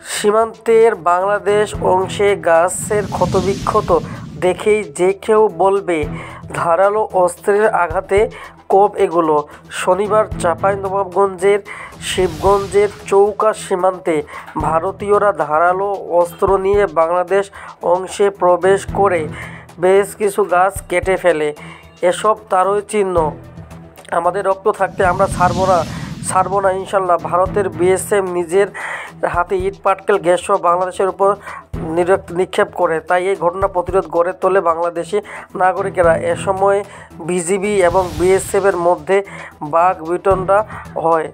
সীমান্তের বাংলাদেশ অংশে গাছের ক্ষতবিক্ষত দেখেই যে কেউ বলবে ধারালো অস্ত্রের আঘাতে কোপ এগুলো। শনিবার চাঁপাইনবাবগঞ্জের শিবগঞ্জের চৌকা সীমান্তে ভারতীয়রা ধারালো অস্ত্র নিয়ে বাংলাদেশ অংশে প্রবেশ করে বেশ কিছু গাছ কেটে ফেলে। এসব তারই চিহ্ন। আমাদের রক্ত থাকতে আমরা ছাড়ব না ইনশাল্লাহ। ভারতের বিএসএফ নিজের হাতে ইট পাটকেল গ্যাসসহ বাংলাদেশের উপর নিক্ষেপ করে, তাই এই ঘটনা প্রতিরোধ গড়ে তোলে বাংলাদেশি নাগরিকেরা। এ সময় বিজিবি এবং বিএসএফের মধ্যে বাকবিতণ্ডা হয়।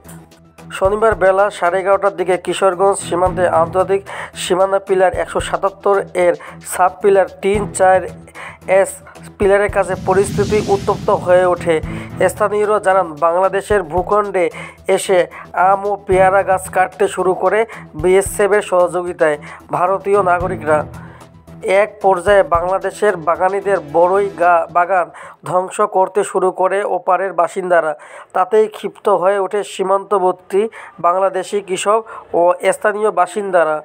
শনিবার বেলা 11:30টার দিকে কিশোরগঞ্জ সীমান্তে আন্তর্জাতিক সীমানা পিলার 177 এর সাব পিলার 3-4 পিলারের কাছে পরিস্থিতি উত্তপ্ত হয়ে ওঠে। স্থানীয়রা জানান, বাংলাদেশের ভূখণ্ডে এসে আম ও পেয়ারা গাছ কাটতে শুরু করে বিএসএফের সহযোগিতায় ভারতীয় নাগরিকরা। এক পর্যায়ে বাংলাদেশের বাগানীদের বড়ই বাগান ধ্বংস করতে শুরু করে ওপারের বাসিন্দারা। তাতেই ক্ষিপ্ত হয়ে ওঠে সীমান্তবর্তী বাংলাদেশি কৃষক ও স্থানীয় বাসিন্দারা।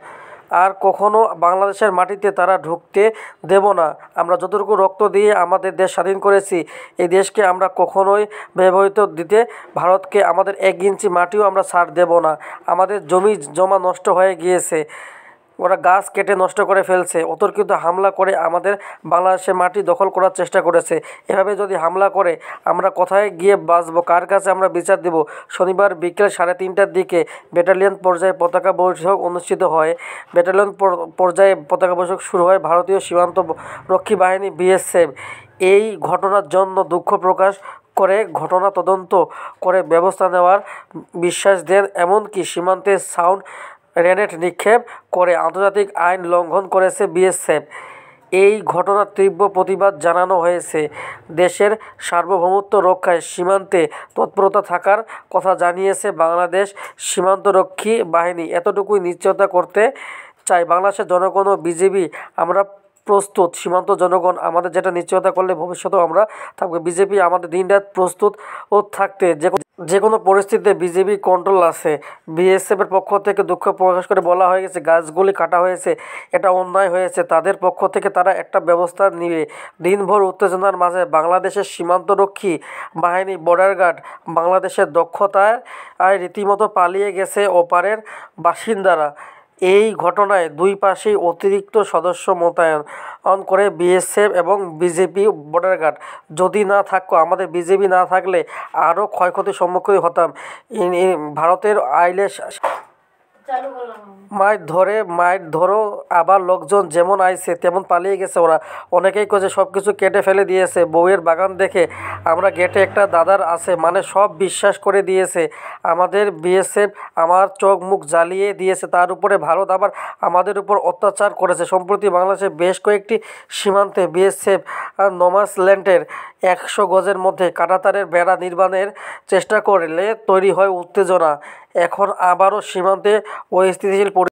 আর কখনো বাংলাদেশের মাটিতে তারা ঢুকতে দেব না। আমরা যতটুকু রক্ত দিয়ে আমাদের দেশ স্বাধীন করেছি, এই দেশকে আমরা কখনোই ব্যবহৃত দিতে ভারতকে আমাদের 1 ইঞ্চি মাটিও আমরা ছাড় দেব না। আমাদের জমি জমা নষ্ট হয়ে গিয়েছে, ওরা গাছ কেটে নষ্ট করে ফেলছে, অতর্কিত হামলা করে আমাদের বাংলাদেশের মাটি দখল করার চেষ্টা করেছে। এভাবে যদি হামলা করে আমরা কোথায় গিয়ে বাঁচব, কার কাছে আমরা বিচার দেব? শনিবার বিকেল 3:30টার দিকে ব্যাটালিয়ন পর্যায়ে পতাকা বৈঠক অনুষ্ঠিত হয়। ব্যাটালিয়ন পর্যায়ে পতাকা বৈঠক শুরু হয় ভারতীয় সীমান্ত রক্ষী বাহিনী বিএসএফ এই ঘটনার জন্য দুঃখ প্রকাশ করে ঘটনা তদন্ত করে ব্যবস্থা নেওয়ার বিশ্বাস দেন। এমনকি সীমান্তে সাউন্ড গ্রেনেড নিক্ষেপ করে আন্তর্জাতিক আইন লঙ্ঘন করেছে বিএসএফ। এই ঘটনার তীব্র প্রতিবাদ জানানো হয়েছে। দেশের সার্বভৌমত্ব রক্ষায় সীমান্তে তৎপরতা থাকার কথা জানিয়েছে বাংলাদেশ সীমান্তরক্ষী বাহিনী। এতটুকুই নিশ্চয়তা করতে চাই বাংলাদেশের জনগণ ও বিজিবি, আমরা প্রস্তুত। সীমান্ত জনগণ আমাদের যেটা নিশ্চয়তা করলে ভবিষ্যতেও আমরা থাকবে। বিজেপি আমাদের দিনরাত প্রস্তুত ও থাকতে যে কোনো পরিস্থিতিতে বিজেপি কন্ট্রোল আছে। বিএসএফের পক্ষ থেকে দুঃখ প্রকাশ করে বলা হয়ে গেছে, গাছগুলি কাটা হয়েছে, এটা অন্যায় হয়েছে। তাদের পক্ষ থেকে তারা একটা ব্যবস্থা নিবে। দিনভর উত্তেজনার মাঝে বাংলাদেশের সীমান্তরক্ষী বাহিনী বর্ডার গার্ড বাংলাদেশের দক্ষতায় রীতিমতো পালিয়ে গেছে ওপারের বাসিন্দারা। এই ঘটনায় দুই পাশেই অতিরিক্ত সদস্য মোতায়েন করে বিএসএফ এবং বিজেপি বর্ডার গার্ড। যদি না থাকতো, আমাদের বিজেপি না থাকলে আরও ক্ষয়ক্ষতির সম্মুখীন হতাম। ভারতের আইলে মাইট ধরো, আবার লোকজন যেমন আইছে তেমন পালিয়ে গেছে ওরা। অনেকেই কয়েছে সব কিছু কেটে ফেলে দিয়েছে। বউয়ের বাগান দেখে আমরা গেটে একটা দাদার আছে, মানে সব বিশ্বাস করে দিয়েছে। আমাদের বিএসএফ আমার চোখ মুখ জ্বালিয়ে দিয়েছে। তার উপরে ভারত আবার আমাদের উপর অত্যাচার করেছে। সম্প্রতি বাংলাদেশের বেশ কয়েকটি সীমান্তে বিএসএফ নোম্যান্সল্যান্ডের 100 গজের মধ্যে কাঁটাতারের বেড়া নির্মাণের চেষ্টা করলে তৈরি হয় উত্তেজনা। এখন আবারও সীমান্তে অস্থিতিশীল